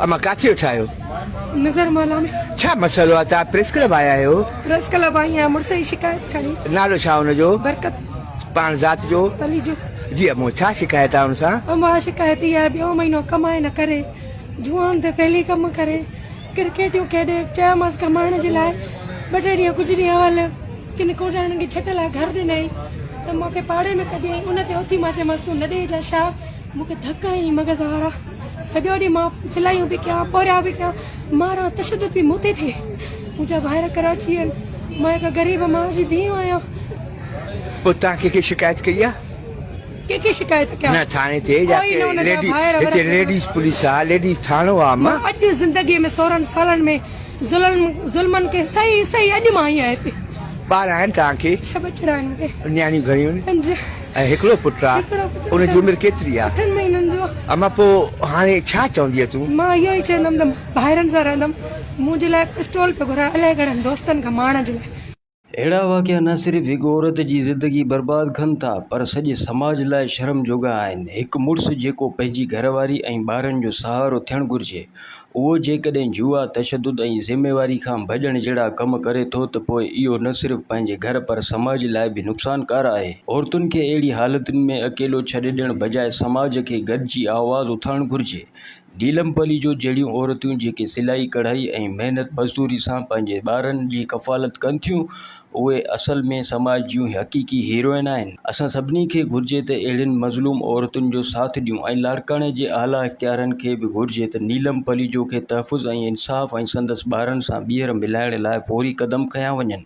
अमा काथे उठायो नजर माला में छा मसलो आहे? तव्हां प्रेस क्लब आया आहियो? प्रेस क्लब आई है मुझसे ही शिकायत खड़ी नालो छा हुनजो? बरकत पाण ज़ात जो? अली जो जी अमो छा शिकायत आहे हुन सां? अम्मा शिकायत ही है बियो महीनो कमाए न करे जुआन ते फैली कम करे क्रिकेटियूं खेॾे चयो मांसि कमाइण जे लाइ ॿ टे ॾींहं गुज़री विया हल किन कोॾाण खे छट लाइ घर ॾिनई त मूंखे पाड़े में कढियईं उन ते उथी मां चयोमांसि तूं न ॾे जा छा मूंखे धक आई मग़ज़ वारा सॼो ॾींहुं मां सिलाइयूं बि कयां पोरिया बि कयां मारा तशदुद बि मूं ते थिए मुंहिंजा ॿाहिरि कराची आहिनि मां हिकु ग़रीब माउ जी धीउ आहियां। पोइ तव्हां कंहिंखे शिकायत कई आहे? कंहिंखे शिकायत कयां न थाणे ते हिते लेडीज़ पुलिस आहे लेडीज़ थाणो आहे मां अॼु ज़िंदगीअ में 16 सालनि में ज़ुल्मनि खे सही सही अॼु मां आई आहियां हिते। ॿार आहिनि तव्हांखे? 6 बचड़ा आहिनि मूंखे। नियाणियूं घणियूं आहिनि? 5 ऐं हिकिड़ो पुटु आहे? उनजी उमिरि केतिरी आहे? 8 महीननि जो। अमा पोइ हाणे छा चवंदीअ तूं? मां इहो ई चवंदमि त ॿाहिरनि सां रहंदमि मुंहिंजे लाइ पिस्टोल पे घुराए अलाए घणनि दोस्तनि खां मारण जे लाइ। अहिड़ा वाक़िया न सिर्फ़ हिकु औरत जी ज़िंदगी बर्बाद कनि था पर सॼे समाज लाइ शर्म जोगा आहिनि। हिकु मुड़ुसु जेको पंहिंजी घरवारी ऐं ॿारनि जो सहारो थियणु घुरिजे उहो जेकॾहिं जुआ तशदुद ऐं ज़िमेवारी खां भॼण जहिड़ा कम करे थो त पोइ इहो न सिर्फ़ पंहिंजे घर पर समाज लाइ बि नुक़सानकार आहे। औरतुनि खे अहिड़ी हालतुनि में अकेलो छॾे ॾियण बजाए समाज खे गॾिजी आवाज़ उथारणु घुरिजे। नीलम पली जो जहिड़ियूं औरतूं जेके सिलाई कढ़ाई ऐं महिनत मज़दूरी सां पंहिंजे ॿारनि जी कफ़ालत कनि थियूं उहे असल में समाज जूं हक़ीक़ी हीरोइन आहिनि। असां सभिनी खे घुरिजे त अहिड़ियुनि मज़लूम औरतुनि जो साथ ॾियूं ऐं लाड़काणे जे आला इख़्तियारनि खे बि घुरिजे त नीलम पली जो खे तहफ़ुज़ ऐं इंसाफ़ ऐं संदसि ॿारनि सां ॿीहर मिलाइण लाइ फौरी क़दम खयां वञनि।